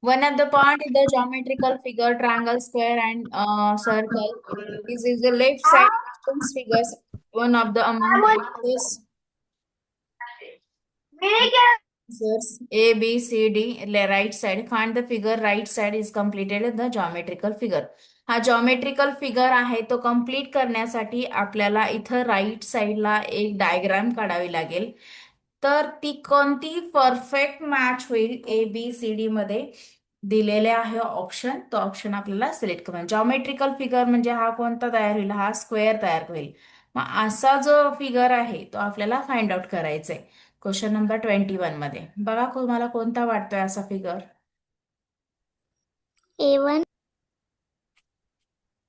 One of the point in the geometrical figure triangle, square, and circle is the left side options figures. One of the among the answers answers A, B, C, D, right side. Find the figure right side is completed in the geometrical figure. हा geometrical figure आहे तो complete करण्यासाठी आपल्याला इथं right साईडला एक diagram काढावी लागेल. तर ती कोणती परफेक्ट मॅच होईल ए बी सी डी मध्ये दिलेले आहे ऑप्शन. तो ऑप्शन आपल्याला सिलेक्ट करा. जॉमेट्रिकल फिगर म्हणजे हा कोणता तयार होईल, हा स्क्वेअर तयार होईल. मग असा जो फिगर आहे तो आपल्याला फाइंड आउट करायचा आहे क्वेश्चन नंबर 21 मध्ये. बघा तुम्हाला कोणता वाटतोय असा figure. A1.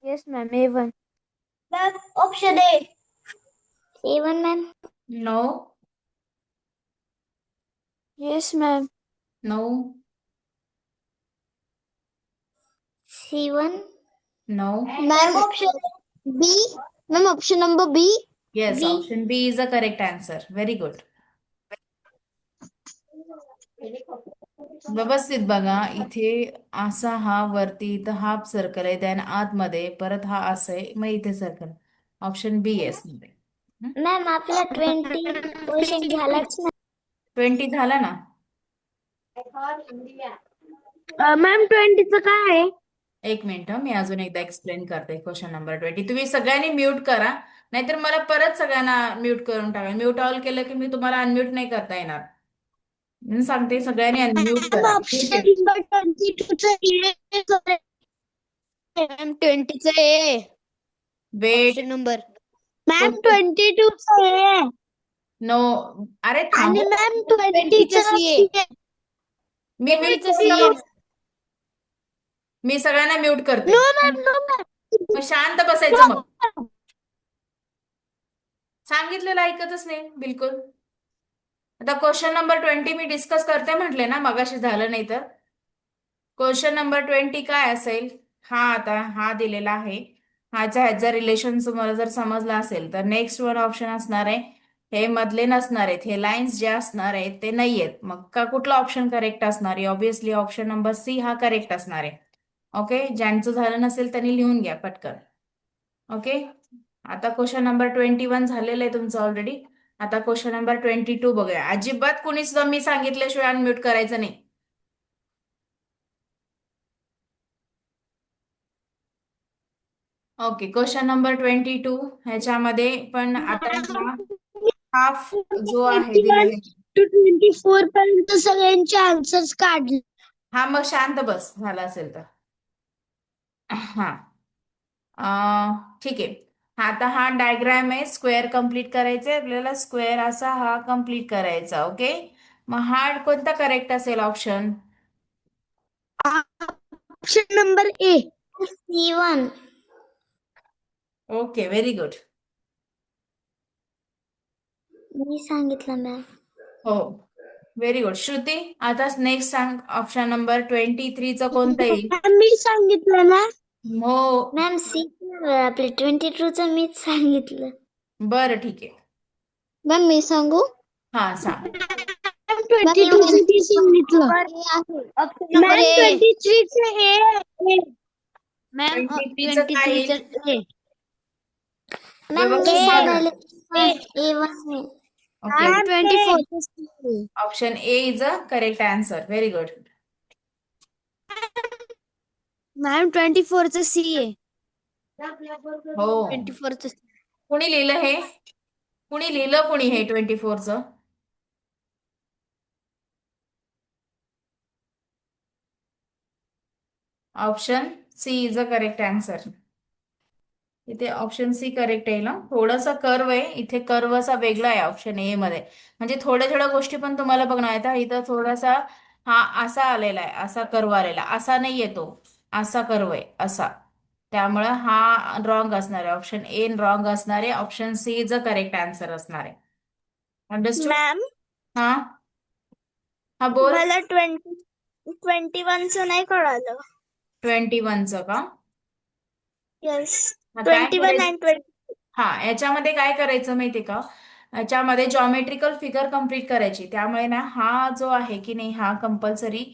Yes, ma'am. A1. Option A. A1, ma'am. No. Yes, ma'am. No. C1. No. Ma'am, option B. Ma'am, option number B. Yes, B. Option B is a correct answer. Very good. व्यवस्थित बघा, इथे असा हा वरती इथं half circle आहे, त्याने आतमध्ये परत हा असं आहे, मग इथे circle. Option B yes. Ma'am आपला 20 क्वेश्चन झालाच ना. 20 झाला ना. मॅम 20चं काय आहे? एक मिनिट मी अजून एकदा एक्सप्लेन करते क्वेश्चन नंबर 20. तुम्ही सगळ्यांनी म्यूट करा, नाहीतर मला परत सगळ्यांना म्यूट करून टाका. म्यूट ऑल केलं की मी तुम्हाला अनम्यूट नाही करता येणार. म्हणून सांगते सगळ्यांनी अनम्यूट करा. ठीक ऑप्शन आहे. नंबर 22 मॅम 20चं A. Wait. Option number. Ma'am 22 no. अरे थांब. आणि मॅम 20चं C आहे. मी म्यूट 20चं करून C टाकू? आहे. मी सगळ्यांना म्यूट करते. No ma'am no ma'am. मग शांत बसायचं. मग सांगितलेलं ऐकतच नाही बिलकुल. आता क्वेश्चन नंबर 20 मी डिस्कस करते म्हटले ना, मगाशी झालं नाही तर. क्वेश्चन नंबर 20 काय असेल, हा आता हा दिलेला आहे. ह्याचा रिलेशन तुम्हाला जर समजला असेल तर नेक्स्ट वन ऑप्शन असणार आहे, हे मधले नसणार आहेत, हे लाईन्स जे असणार आहेत ते नाही आहेत. मग का कुठला ऑप्शन करेक्ट असणार आहे? ऑब्विसली ऑप्शन नंबर सी हा करेक्ट असणार आहे. ओके, ज्यांचं झालं नसेल त्यांनी लिहून घ्या पटकन. ओके, आता क्वेश्चन नंबर 21 झालेलं आहे तुमचं ऑलरेडी. आता क्वेश्चन नंबर 22 बघूया. अजिबात कुणी सुद्धा मी सांगितल्याशिवाय अनम्यूट करायचं नाही. ओके, क्वेश्चन नंबर 22 ह्याच्यामध्ये पण आता हा हाफ जो आहे 21 दिलेला. to 24 पर्यंत सगळ्यांचे आन्सर्स काढले. हा मग शांत बस झाला असेल तर. हा ठीक आहे. आता हा डायग्राम आहे, स्क्वेअर कम्प्लीट करायचा आहे आपल्याला. स्क्वेअर असा हा कम्प्लीट करायचा. ओके, मग हा कोणता करेक्ट असेल option? Option number A. C1. Okay, very good. मी सांगितलं मॅम. हो, व्हेरी गुड. श्रुती, आता नेक्स्ट सांग, ऑप्शन नंबर 23चं कोणतं येईल? मी सांगितलं ना हो. मॅम. सी आपले 22चं मीच सांगितलं. बरं ठीक आहे. मॅम मी सांगू? हा सांग. 22चं सांगितलं. Option number ma'am A. 23चं ए. मॅम 23चं काय येईल? 23चं A. मॅम व्यवस्थित मी बघा. सांगायला A1. ओके, मॅम 24चं C. Option A is a correct answer. Very good. Ma'am 24चं C आहे. हो, 24चं C. कुणी लिहिलं हे? कुणी लिहिलं कुणी हे 24चं? Option C is a correct answer. इथे ऑप्शन सी करेक्ट आहे ना. थोडासा कर्व आहे इथे, कर्व असा वेगळा आहे ऑप्शन ए मध्ये. म्हणजे थोड्या थोड्या गोष्टी पण तुम्हाला बघणार येतात. इथं थोडासा हा असा आलेला आहे, असा कर्व आलेला, असा नाही येतो, असा कर्व आहे असा. त्यामुळं हा रॉंग असणार आहे. ऑप्शन ए रॉंग असणार आहे. Option C is a correct answer असणार आहे. अंडरस्टूड? मॅम हा हा बोल. मला 21चं नाही कळालं. 21चं का? येस. हा काय 21 करायचं? and 20. हा, याच्यामध्ये काय करायचं माहितीये का? याच्यामध्ये जॉमेट्रिकल फिगर कम्प्लीट करायची. त्यामुळे ना हा जो आहे की नाही, हा कंपल्सरी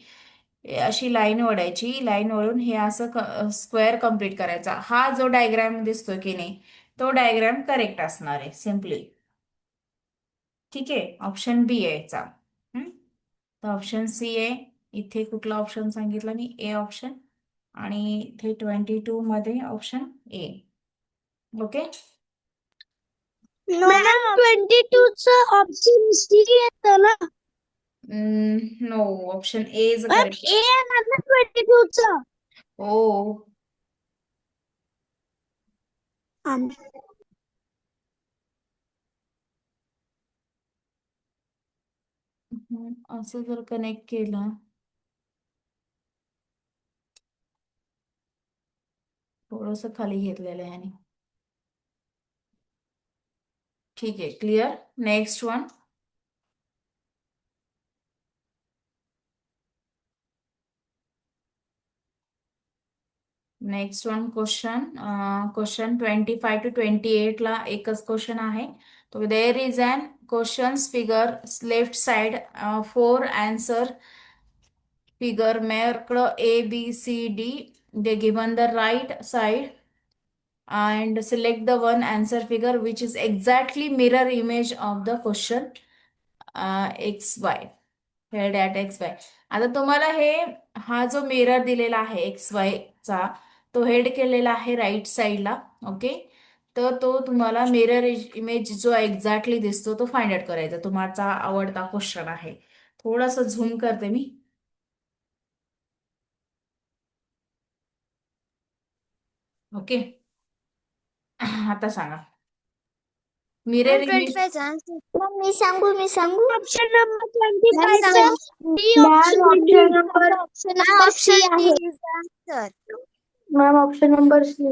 अशी लाईन ओढायची, लाईन ओढून हे असं स्क्वेअर कम्प्लीट करायचा. हा जो डायग्राम दिसतोय की नाही, तो डायग्राम करेक्ट असणार आहे सिम्पली. ठीक आहे, ऑप्शन बी आहे याचा. हम्म? तर ऑप्शन सी आहे. इथे कुठला ऑप्शन सांगितला मी? A option. आणि इथे 22 मध्ये ऑप्शन ए. ओके. मॅम 22 चा ऑप्शन सी येतं ना? No, option A is ma'am correct. A आहे ना 22 चा? ओ. असं जर कनेक्ट केलं, थोडस खाली घेतलेलं आहे आणि ठीक आहे, clear. Next one. Next one question. Question 25 to 28 ला एकच क्वेश्चन आहे. तो there is an questions figure left side 4 answer figure marked A, B, C, D. They given the right side and select the one answer figure which is exactly mirror image of the question XY. Held at XY. आता तुम्हाला हे हा जो mirror दिलेला आहे XY चा, तो head केलेला आहे राईट साईडला. ओके. तर तो तुम्हाला मिरर इमेज जो एक्झॅक्टली दिसतो तो फाइंड आउट करायचा. तुमचा आवडता क्वेश्चन आहे. थोडासा झूम करते मी. ओके. आता सांगा. मिरर मॅम इमेज 25 चा आन्सर. मग मी सांगू ऑप्शन नंबर 25 चा ma'am D ma'am option D. Option number C option D आहे. Is answer. Ma'am option number C.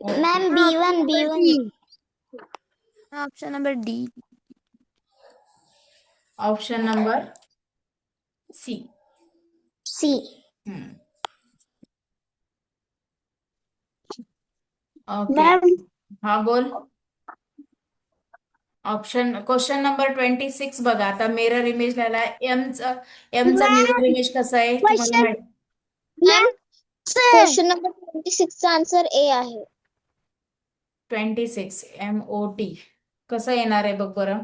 Ma'am option B number one. D. Option number D. Option number C. C. Okay. Ma'am हा बोल. Option question number 26 बघा. आता mirror image लिहिला एमचा mirror ma'am image कसा आहे तुम्हाला question माहिती? लेफ्ट से. Question number 26 चा आन्सर ए आहे. 26 MOT कसं येणार आहे बघ बरं.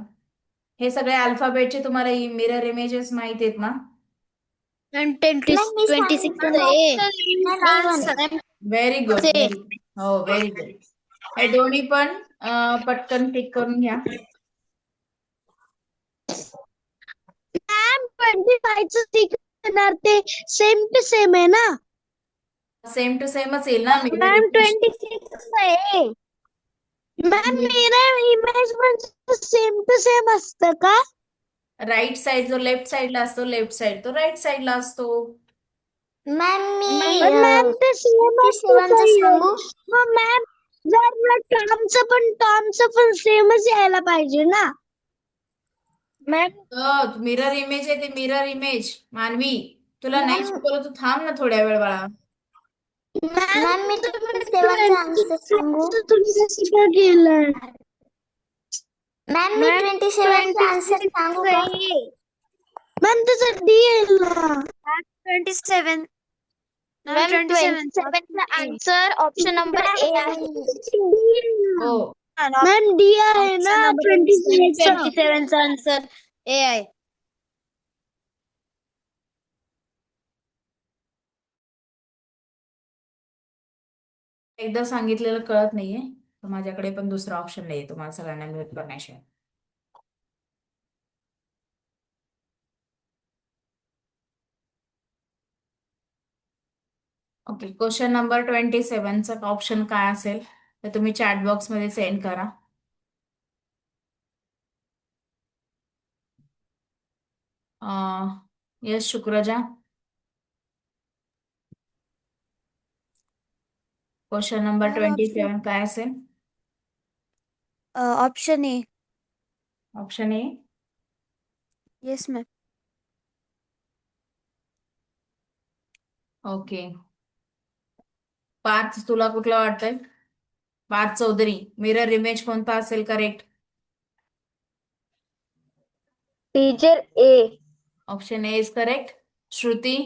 हे सगळे अल्फाबेटचे तुम्हाला मिरर इमेजेस माहित आहेत ना? मॅम मॅम मी 26 चा सांगू. A. Ma'am A1. Very good, say. Very. हो, व्हेरी गुड. हे दोन्ही पण पटकन टिक करून घ्या. मॅम 25 च येणार ते सेम टू सेम आहे ना? सेम टू सेमच येईल ना मिरर मॅम इमेज. 26 चा ए. मॅम मिरर इमेज म्हणजे सेम टू सेम असतं का? राईट साइड जो लेफ्ट साइडला असतो, लेफ्ट साइड तो राईट साइडला असतो. मॅम मी पण मॅम ते सेम असतं 27 चा काही. सांगू. मग मॅम जर टॉमचं पण सेमच यायला पाहिजे ना? मॅम मिरर इमेज आहे ते मिरर इमेज. मानवी, तुला नाही मॅम शिकवलं तू थांब ना थोड्या वेळ बाळा. मॅम मी तुम्ही 27 चा आन्सर सांगू. तुम्ही कसं काय केलं? मॅम मी मॅम 27 चा आन्सर 26 सांगू चा का? ए. मॅम त्याचं डी येईल ना? 27. मॅम 27 चा आन्सर ऑप्शन नंबर ए आहे. हो. मॅम डी आहे ना 27 चा? 27 चा आन्सर ए आहे. एकदा सांगितलेलं कळत नाहीये तर माझ्याकडे पण दुसरा ऑप्शन नाहीये तुम्हाला सगळ्यांना म्यूट करण्याशिवाय. ओके. क्वेश्चन नंबर 27चा ऑप्शन काय असेल तर तुम्ही चॅट बॉक्स मध्ये सेंड करा. यस शुक्रजा. क्वेश्चन नंबर 27 काय असेल? Option A. Option A. Yes ma'am. Okay. Parth, तुला कुठला वाटतंय? पार्थ चौधरी, मिरर इमेज कोणता असेल correct? Teacher A. Option A is correct. Shruti,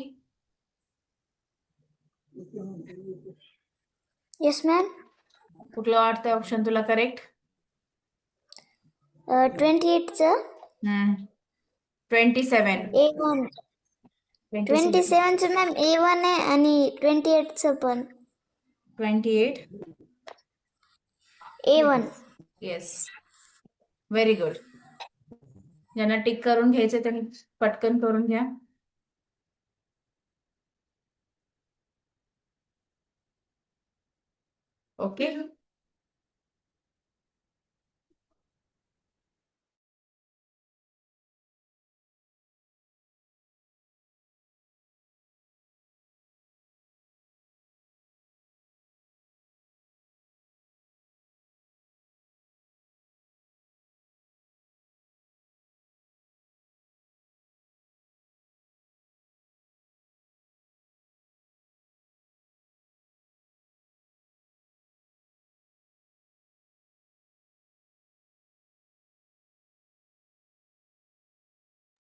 Yes, ma'am. कुठलं वाटतंय ऑप्शन तुला करेक्ट? 28 च 27. A1. 27. 27 च मॅम A1 आहे आणि 28 च पण 28. A1. Yes, very good. ज्यांना टिक करून घ्यायचे त्यांनी पटकन करून घ्या. Okay.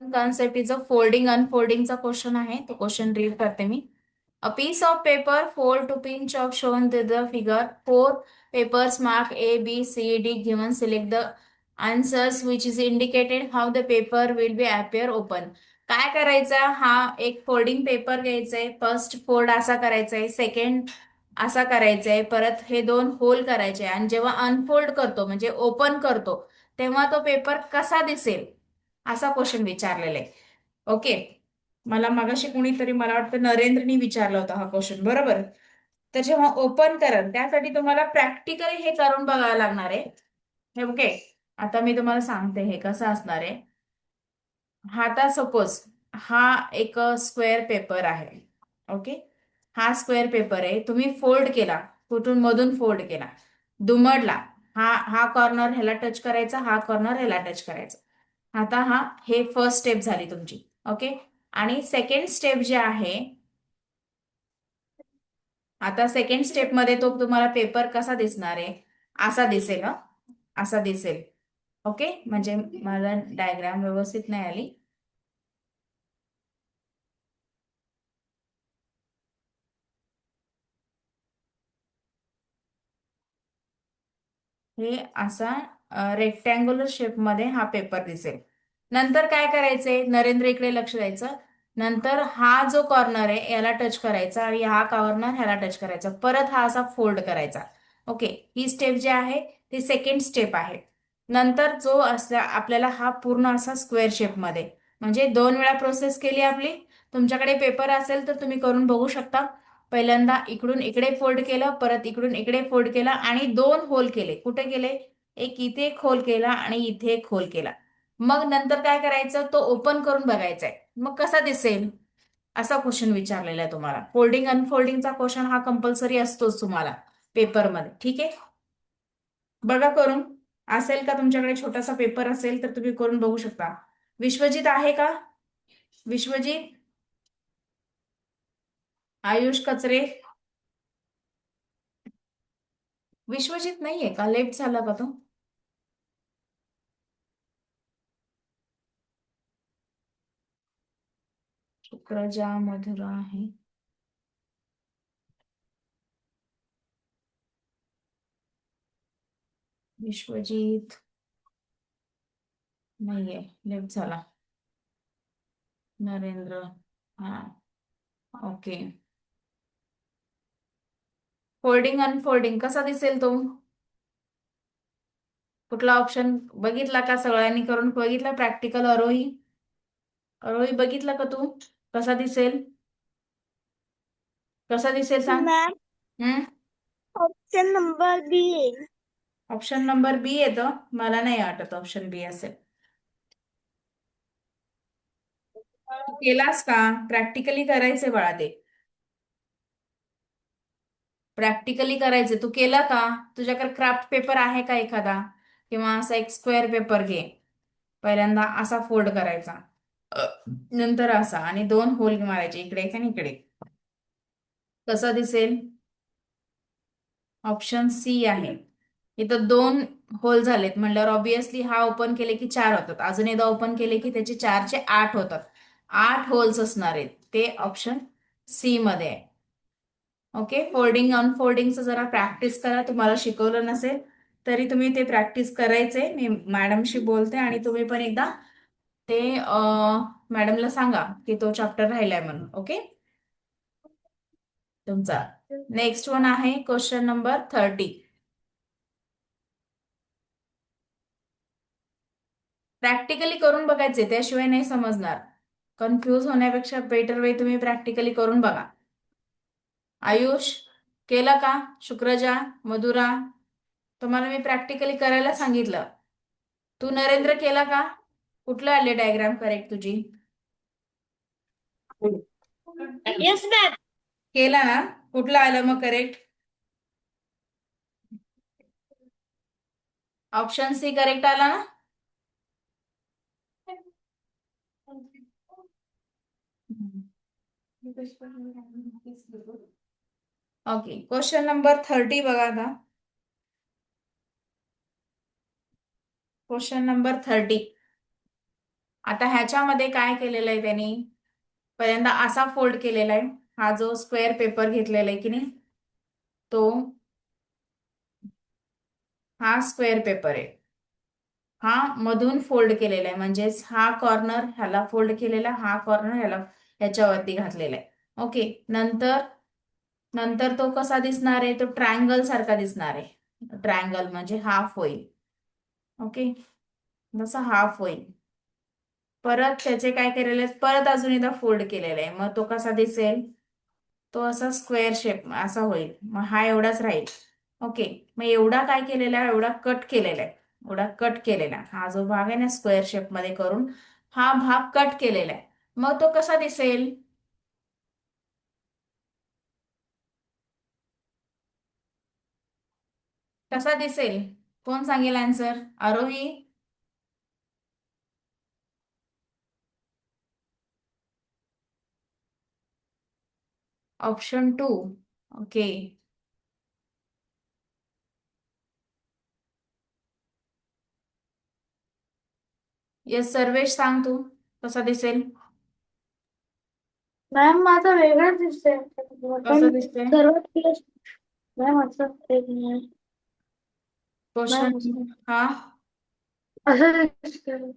Concept is a folding unfolding चा क्वेश्चन आहे. तो क्वेश्चन रीड करते मी. A piece of paper fold to pinch of shown to the figure. 4 papers mark A, B, C, D given. Select the answers which is indicated how the paper will be appear open. काय करायचं? हा एक folding paper घ्यायचा आहे. First fold असा करायचा आहे, second असा करायचा आहे, परत हे दोन होल करायचे आणि जेव्हा अनफोल्ड करतो म्हणजे ओपन करतो तेव्हा तो पेपर कसा दिसेल असा क्वेश्चन विचारलेला आहे. ओके. मला मगाशी कुणीतरी मला वाटतं नरेंद्रनी विचारला होता हा क्वेश्चन, बरोबर? तर जेव्हा ओपन कराल त्यासाठी तुम्हाला प्रॅक्टिकली हे करून बघायला लागणार आहे. हे ओके. आता मी तुम्हाला सांगते हे कसं असणार आहे. हा आता सपोज हा एक स्क्वेअर पेपर आहे. ओके. हा स्क्वेअर पेपर आहे, तुम्ही फोल्ड केला, कुठून मधून फोल्ड केला, दुमडला. हा हा कॉर्नर ह्याला टच करायचा, हा कॉर्नर ह्याला टच करायचा. आता हे फर्स्ट स्टेप झाली तुमची. ओके. आणि सेकंड स्टेप जे आहे, आता सेकंड स्टेप मध्ये तो तुम्हाला पेपर कसा दिसणार आहे? असा दिसेल. असा दिसेल. ओके. म्हणजे मला डायग्राम व्यवस्थित नाही आली. हे असा रेक्टँग्युलर शेप मध्ये हा पेपर दिसेल. नंतर काय करायचंय? नरेंद्र इकडे लक्ष द्यायचं. नंतर हा जो कॉर्नर आहे याला टच करायचा आणि हा कॉर्नर ह्याला टच करायचा. परत हा असा फोल्ड करायचा. ओके. ही स्टेप जी आहे ती सेकंड स्टेप आहे. नंतर जो आपल्याला हा पूर्ण असा स्क्वेअर शेप मध्ये, म्हणजे 2 वेळा प्रोसेस केली आपली. तुमच्याकडे पेपर असेल तर तुम्ही करून बघू शकता. पहिल्यांदा इकडून इकडे फोल्ड केलं, परत इकडून इकडे फोल्ड केला आणि 2 होल केले. कुठे केले? एक इथे एक होल केला आणि इथे एक होल केला. मग नंतर काय करायचं? तो ओपन करून बघायचा आहे. मग कसा दिसेल? असा क्वेश्चन विचारलेला आहे तुम्हाला. फोल्डिंग अनफोल्डिंगचा क्वेश्चन हा कंपल्सरी असतोच तुम्हाला पेपरमध्ये. ठीक आहे. बघा करून. असेल का तुमच्याकडे छोटासा पेपर असेल तर तुम्ही करून बघू शकता. विश्वजित आहे का? विश्वजित, आयुष कचरे, विश्वजित नाहीये का? लेफ्ट झाला का तो? शुक्रजा मधुरा आहे. विश्वजित नाहीये, लेफ्ट झाला. नरेंद्र, हा, ओके. फोल्डिंग अनफोल्डिंग कसा दिसेल तो? कुठला ऑप्शन बघितला का? सगळ्यांनी करून बघितला प्रॅक्टिकल? अरोही, अरोही बघितला का तू? कसा दिसेल? कसा दिसेल सांग. मॅम ऑप्शन नंबर बी आहे. ऑप्शन नंबर बी येतं? मला नाही वाटत ऑप्शन बी असेल. तू केलास का? प्रॅक्टिकली करायचे बाळा ते. प्रॅक्टिकली करायचे. तू केला का? तुझ्याकडे क्राफ्ट पेपर आहे का एखादा? किंवा असा एक स्क्वेअर पेपर घे. पहिल्यांदा असा फोल्ड करायचा, नंतर असा, आणि 2 होल मारायचे, इकडे एक आणि इकडे एक. कसा दिसेल? ऑप्शन सी आहे. इथं 2 होल झालेत म्हणल्यावर ऑब्विसली हा ओपन केले की 4 होतात. अजून एकदा ओपन केले की त्याचे 4चे 8 होतात. 8 होल्स असणार आहेत. ते ऑप्शन सी मध्ये आहे. ओके, फोल्डिंग अनफोल्डिंगचं जरा प्रॅक्टिस करा. तुम्हाला शिकवलं नसेल तरी तुम्ही ते प्रॅक्टिस करायचे. मी मॅडमशी बोलते आणि तुम्ही पण एकदा ते मॅडमला सांगा की तो चॅप्टर राहिलाय म्हणून. ओके, तुमचा नेक्स्ट वन आहे क्वेश्चन नंबर 30. प्रॅक्टिकली करून बघायचे, त्याशिवाय नाही समजणार. कन्फ्यूज होण्यापेक्षा बेटर वे तुम्ही प्रॅक्टिकली करून बघा. आयुष केलं का? शुक्रजा, मधुरा, तुम्हाला मी प्रॅक्टिकली करायला सांगितलं. तू नरेंद्र केला का? कुठलं आले डायग्राम करेक्ट तुझी? Yes ma'am. केला ना? कुठलं आलं मग करेक्ट? ऑप्शन सी करेक्ट आला ना? ओके, क्वेश्चन नंबर 30 बघा आता. Question number 30. आता ह्याच्यामध्ये काय केलेलं आहे त्यांनी? पहिल्यांदा असा फोल्ड केलेला आहे. हा जो स्क्वेअर पेपर घेतलेला आहे की नाही, तो हा स्क्वेअर पेपर आहे. हा मधून फोल्ड केलेला आहे, म्हणजेच हा कॉर्नर ह्याला फोल्ड केलेला, हा कॉर्नर ह्याला ह्याच्यावरती घातलेला आहे. ओके, नंतर नंतर तो कसा दिसणार आहे? तो ट्रायंगल सारखा दिसणार आहे. ट्रायंगल म्हणजे हाफ होईल. ओके, जसा हाफ होईल. परत त्याचे काय केलेले आहेत? परत अजून एकदा फोल्ड केलेला आहे. मग तो कसा दिसेल? तो असा स्क्वेअर शेप असा होईल. मग हा एवढाच राहील. ओके, मग एवढा काय केलेला आहे? एवढा कट केलेला आहे. एवढा कट केलेला, हा जो भाग आहे ना स्क्वेअर शेप मध्ये करून हा भाग कट केलेला आहे. मग तो कसा दिसेल? कसा दिसेल? कोण सांगेल आन्सर? आरोही? ऑप्शन 2. ओके, येस सर्वेश, सांग तू कसा दिसेल? मॅम माझं वेगळंच दिसतंय. पण कसं दिसतंय सर्वात बेस्ट मॅम असं एक मिनिट. क्वेश्चन? मॅम असं हा, असं दिसतंय.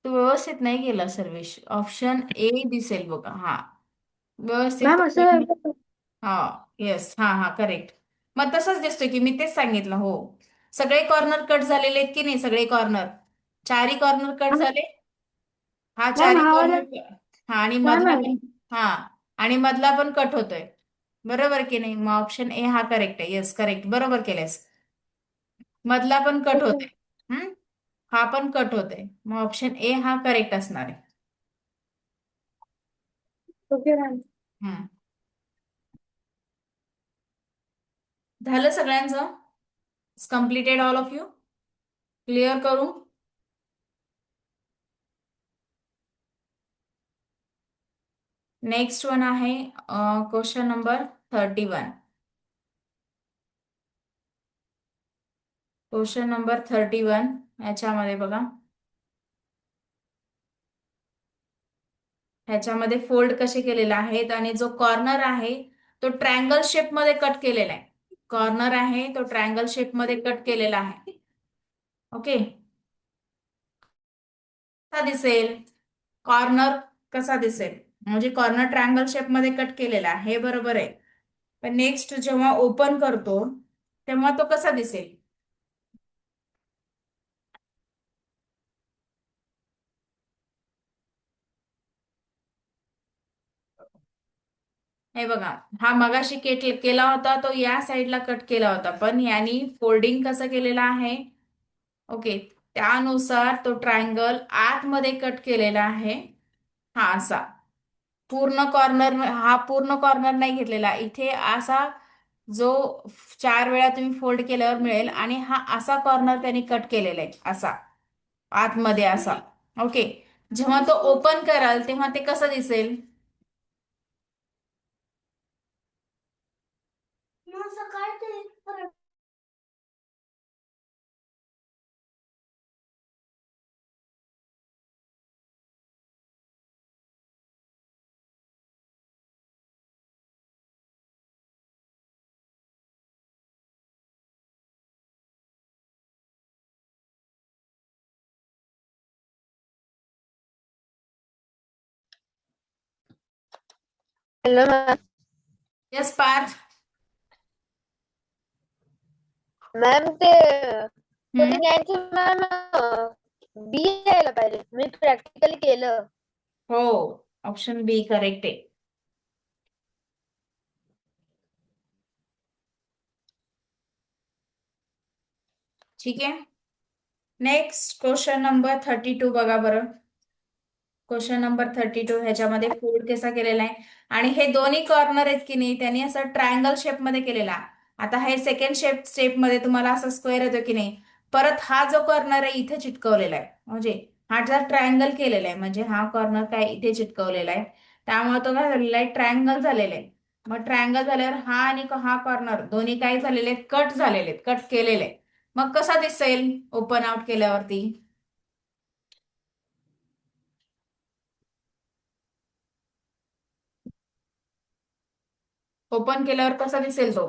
तू व्यवस्थित नाही गेला सर्वेश. ऑप्शन ए दिसेल बघा. हा, व्यवस्थित मॅम असं हा, येस, हा हा करेक्ट. मग तसंच दिसतोय की, मी तेच सांगितलं. हो, सगळे कॉर्नर कट झालेले आहेत की नाही? सगळे कॉर्नर, चारही कॉर्नर कट झाले. हा मॅम चारही हा वाला कॉर्नर, हा, आणि मॅम मधला पण, हा, आणि मधला पण कट होतोय. बरोबर की नाही? मग ऑप्शन ए हा करेक्ट आहे. येस करेक्ट, बरोबर केलेस. मधला पण कट ओके होते. हा पण कट होते. मग ऑप्शन ए हा करेक्ट असणार आहे. Okay ma'am. हम्म. झालं सगळ्यांचं? Completed all of you? Clear करू? नेक्स्ट वन आहे क्वेश्चन नंबर 31. क्वेश्चन नंबर 31 याच्यामध्ये बघा, ह्याच्यामध्ये फोल्ड कसे केलेले आहेत आणि जो कॉर्नर आहे तो ट्रायंगल शेप मध्ये कट केलेला आहे. कॉर्नर आहे तो ट्रायंगल शेप मध्ये कट केलेला आहे. ओके, कसा दिसेल कॉर्नर? कसा दिसेल म्हणजे कॉर्नर ट्रायंगल शेप मध्ये कट केलेला आहे, बरोबर आहे. पण नेक्स्ट जेव्हा ओपन करतो तेव्हा तो कसा दिसेल? हे बघा, हा मगाशी केला होता तो या साईडला कट केला होता, पण यांनी फोल्डिंग कसं केलेलं आहे? ओके, त्यानुसार तो ट्रायंगल आतमध्ये कट केलेला आहे. हा असा पूर्ण कॉर्नर, हा पूर्ण कॉर्नर नाही घेतलेला. इथे असा जो 4 वेळा तुम्ही फोल्ड केल्यावर मिळेल, आणि हा असा कॉर्नर त्यांनी कट केलेला आहे असा आतमध्ये असा. ओके, जेव्हा तो ओपन कराल तेव्हा ते कसं दिसेल? Hello ma'am. Yes Parth. Ma'am ते हम्म. कोडिंग आन्सर मॅम बी यायला पाहिजे. मी प्रॅक्टिकली केलं. हो, ऑप्शन बी करेक्ट आहे. ठीक आहे. नेक्स्ट क्वेश्चन नंबर 32 बघा बरं. क्वेश्चन नंबर 32 ह्याच्यामध्ये फोल्ड कसा केलेला आहे आणि हे दोन्ही कॉर्नर आहेत की नाही त्यांनी असं ट्रायंगल शेप मध्ये केलेला. आता हे सेकंड स्टेप मध्ये तुम्हाला असा स्क्वेअर येतो की नाही, परत हा जो कॉर्नर आहे इथे चिटकवलेला आहे, म्हणजे हा जर ट्रायंगल केलेला आहे म्हणजे हा कॉर्नर काय इथे चिटकवलेला आहे, त्यामुळे तो काय झालेला आहे ट्रायंगल झालेला आहे. मग ट्रायंगल झाल्यावर हा आणि हा कॉर्नर दोन्ही काय झालेले आहेत कट झालेले आहेत, कट केलेले आहेत. मग कसा दिसेल ओपन आउट केल्यावरती? ओपन केल्यावर कसा दिसेल तो?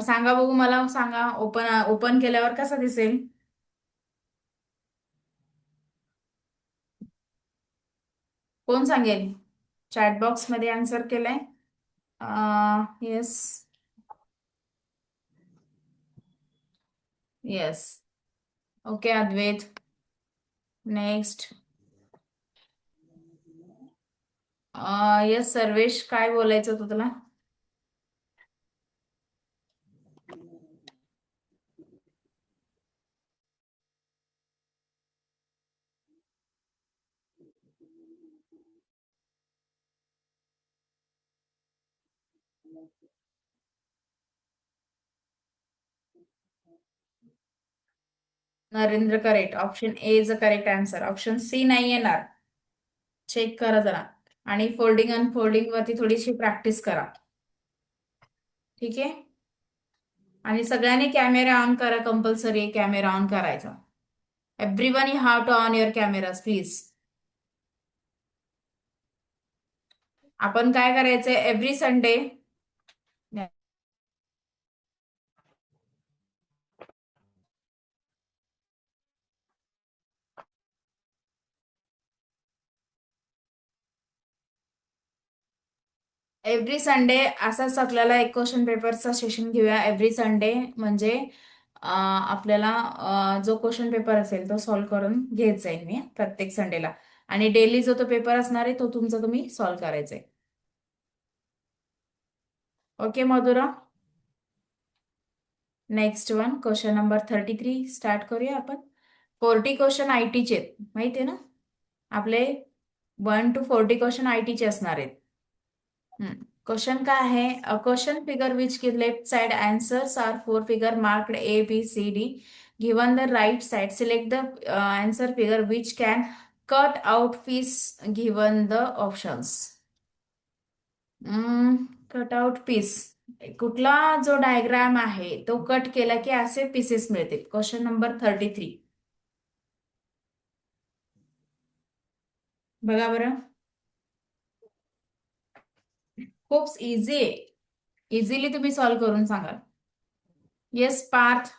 सांगा बघू, मला सांगा, ओपन ओपन केल्यावर कसा दिसेल? कोण सांगेल? चॅट बॉक्स मध्ये आन्सर केलंय. Yes, yes. Okay Advait. Next. Yes Sarvesh, काय बोलायचं होतं तुला? Narendra correct. Option A is a correct answer. Option C नाही येणार. चेक करा जरा आणि फोल्डिंग अनफोल्डिंग वरती थोडीशी प्रॅक्टिस करा. ठीक आहे. आणि सगळ्यांनी कॅमेरा ऑन करा, कंपल्सरी कॅमेरा ऑन करायचा. Everyone you have to on your cameras please. आपण काय करायचंय एव्हरी संडे, एव्हरी संडे असाच आपल्याला एक क्वेश्चन पेपरचा सेशन घेऊया एव्हरी संडे. म्हणजे आपल्याला जो क्वेश्चन पेपर असेल तो सॉल्व्ह करून घेत जाईल मी प्रत्येक संडेला. आणि डेली जो तो पेपर असणार आहे तो तुमचा तुम्ही सॉल्व्ह करायचा आहे. Okay Madhura. Next one question number 33 start करूया आपण. 40 क्वेश्चन आयटीचे आहेत, माहिती आहे ना आपले. 1 to 40 क्वेश्चन आयटीचे असणार आहेत. क्वेश्चन काय आहे? A question figure which give left side answers are four figure marked A B C D. Given the right side select the answer figure which can cut out piece given the options. Cut out piece, कुठला जो diagram आहे तो cut केला की असे pieces मिळतील. Question number 33 बघा बरं. खूप इझी आहे, इझिली तुम्ही सॉल्व्ह करून सांगाल. येस पार्थ,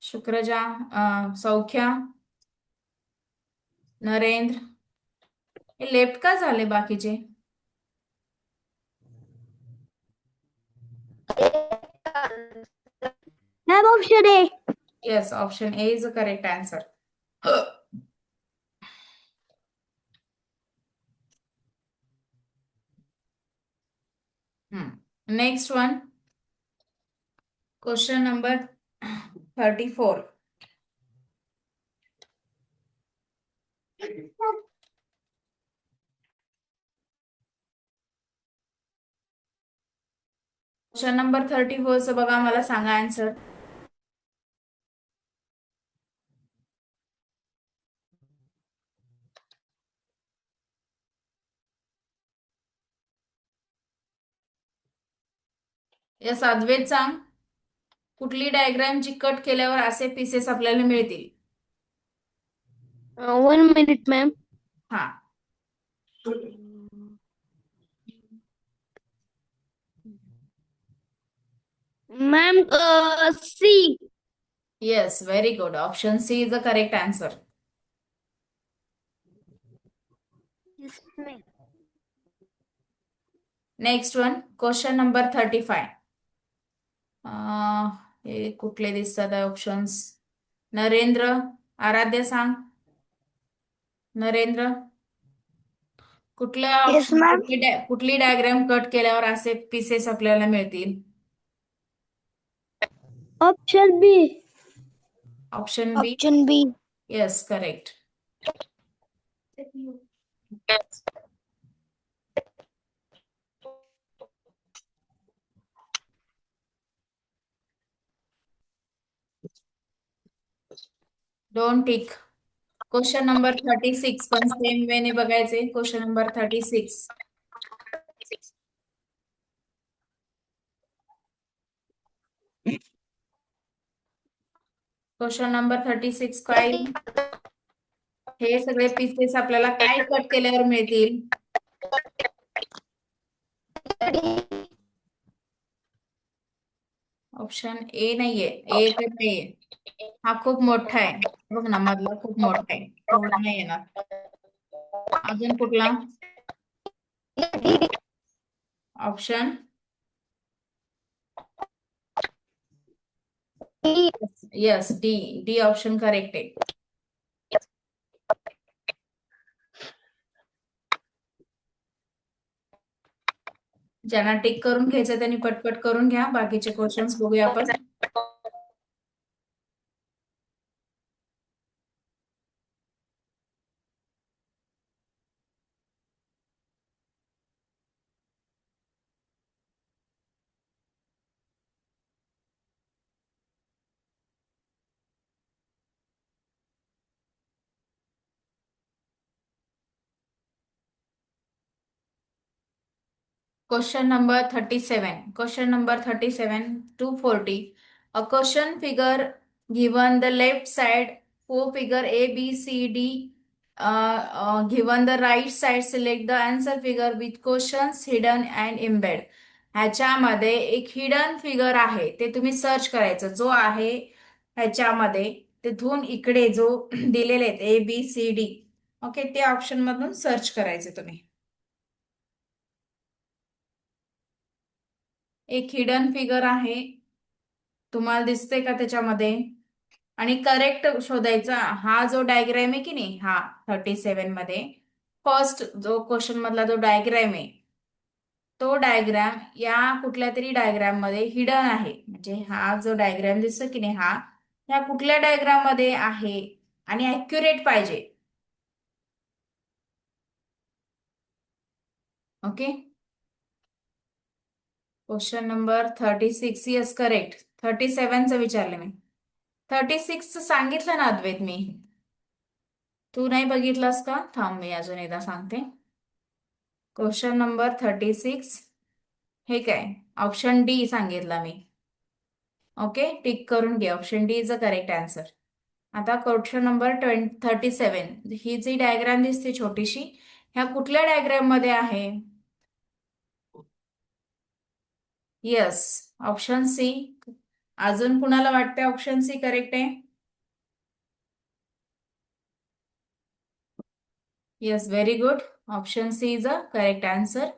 शुक्रजा, सौख्या, नरेंद्र. हे लेफ्ट का झाले बाकीचे? Ma'am option A. Yes, option A is a correct answer. Next one question number 34. Question number 34 बघा, मला सांगा आन्सर. या अद्वैत सांग, कुठली डायग्राम जी कट केल्यावर असे पीसेस आपल्याला मिळतील? 1 minute मॅम. हा. Ma'am C. Yes, very good. Option C is the correct answer. Next one, question number 35. हे कुठले दिसतात आहे ऑप्शन्स? नरेंद्र, आराध्य सांग. नरेंद्र, कुठल्या येस ऑप्शन मॅम. कुठली डायग्राम कट केल्यावर असे पीसेस आपल्याला मिळतील? Option B. Option B. Option B. Yes, correct. Don't tick. Question number 36 पण सेम वेने बघायचे. Question number 36. क्वेश्चन नंबर 36 काय? हे सगळे पीसेस आपल्याला काय कट केल्यावर मिळतील? ऑप्शन ए नाहीये. ए तर नाहीये. हा खूप मोठा आहे. बघ ना, मधला खूप मोठा आहे, तेवढा नाही येणार. अजून कुठला option? Yes, D. D option correct आहे. ज्यांना टिक करून घ्यायचं त्यांनी पटपट करून घ्या. बाकीचे क्वेश्चन्स बघूया आपण. Question number 37. Question number 37 to 40. A question figure given the left side, four figure A, B, C, D. Given the right side, select the answer figure with questions hidden and embed. ह्याच्यामध्ये एक hidden figure आहे, ते तुम्ही search करायचं. जो आहे ह्याच्यामध्ये तिथून इकडे जो दिलेले आहेत A B C D, okay, ते ऑप्शन मधून सर्च करायचे तुम्ही. एक हिडन फिगर आहे, तुम्हाला दिसते का त्याच्यामध्ये? आणि करेक्ट शोधायचा. हा जो डायग्राम आहे की नाही, हा 37 मध्ये फर्स्ट जो क्वेश्चन मधला जो डायग्राम आहे, तो डायग्राम या कुठल्या तरी डायग्राम मध्ये हिडन आहे. म्हणजे हा जो डायग्राम दिसतो की नाही, हा या कुठल्या डायग्राम मध्ये आहे आणि ऍक्युरेट पाहिजे. Okay. Question number 36. Yes, correct. 37चं विचारले मी. 36चं सांगितलं ना अद्वैत मी. तू नाही बघितलास का? थांब, मी अजून एकदा सांगते. क्वेश्चन नंबर 36 हे काय? ऑप्शन डी सांगितला मी. ओके, टिक करून घे. Option D is a correct answer. आता क्वेश्चन नंबर 37. ही जी डायग्राम दिसते छोटीशी, ह्या कुठल्या डायग्राम मध्ये आहे? Yes, option C. अजून कुणाला वाटते ऑप्शन सी करेक्ट आहे? Yes, very good. Option C is a correct answer.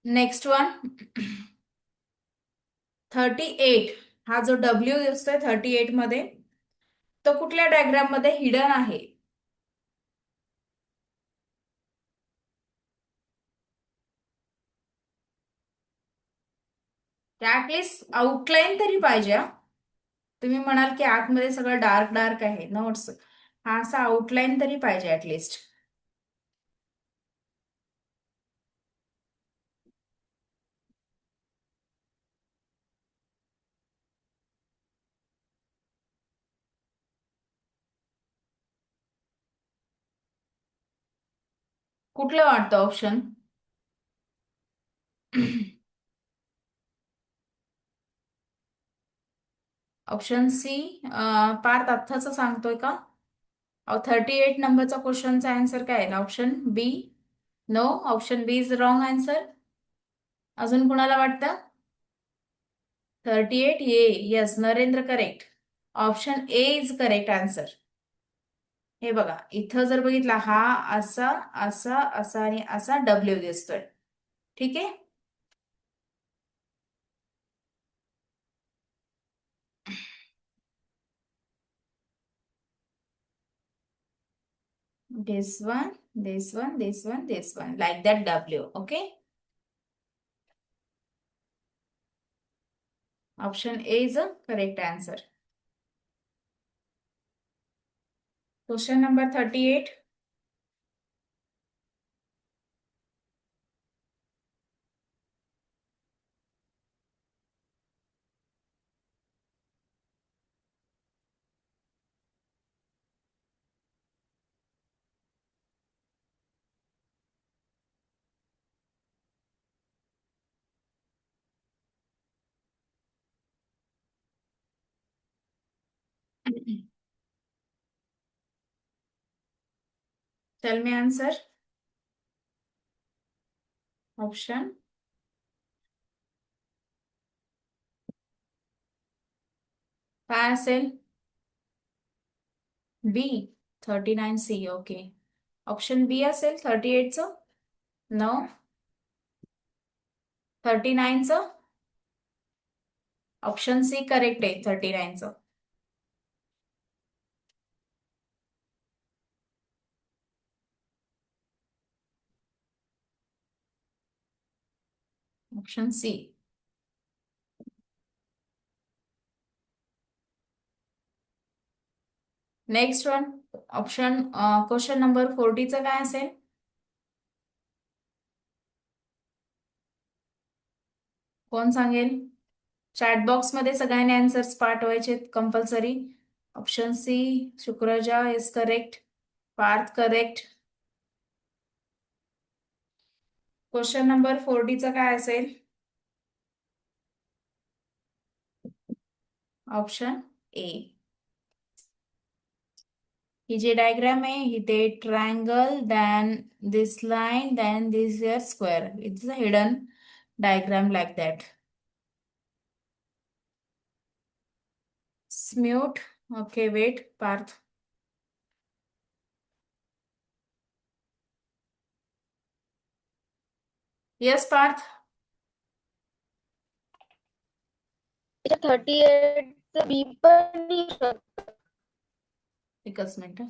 Next one. 38. हा जो डब्ल्यू दिसतोय 38 मध्ये, तो कुठल्या डायग्राम मध्ये हिडन आहे? ऍटलिस्ट आउटलाईन तरी पाहिजे हा. तुम्ही म्हणाल की आतमध्ये सगळं डार्क डार्क आहे, नोट्स, हा असा आउटलाईन तरी पाहिजे ऍटलिस्ट. कुठलं वाटतं ऑप्शन? ऑप्शन सी पार्थ अर्थाचं सांगतोय का? 38 नंबरचा क्वेश्चनचा आन्सर काय आहे? Option B. No, option B is wrong answer. अजून कुणाला वाटतं? 38 ये. Yes, Narendra correct. Option A is correct answer. हे बघा, इथं जर बघितला हा असा असा असा आणि असा डब्ल्यू दिसतोय. ठीक आहे. this one, this one, this one, this one, like that W. Okay. Option A is a correct answer. Question number 38. Tell me answer. Option. काय असेल? B. 39C. Okay. Option B असेल 38 चं? No. 39 चं? Option C correct आहे 39 चं. Option C. Next one. Option question number 40 चं काय असेल? कोण सांगेल? चॅट बॉक्स मध्ये सगळ्यांनी आन्सर्स पाठवायचे कंपल्सरी. ऑप्शन सी शुक्रजा is correct. Parth correct. Question number 40 चं काय असेल? ऑप्शन ए. ही जी डायग्राम आहे ही ते triangle then this line then this ear square. It's a hidden diagram like that. Smute. Okay, wait, Parth. Yes, Parth. 38 B पण एकच मिनिट.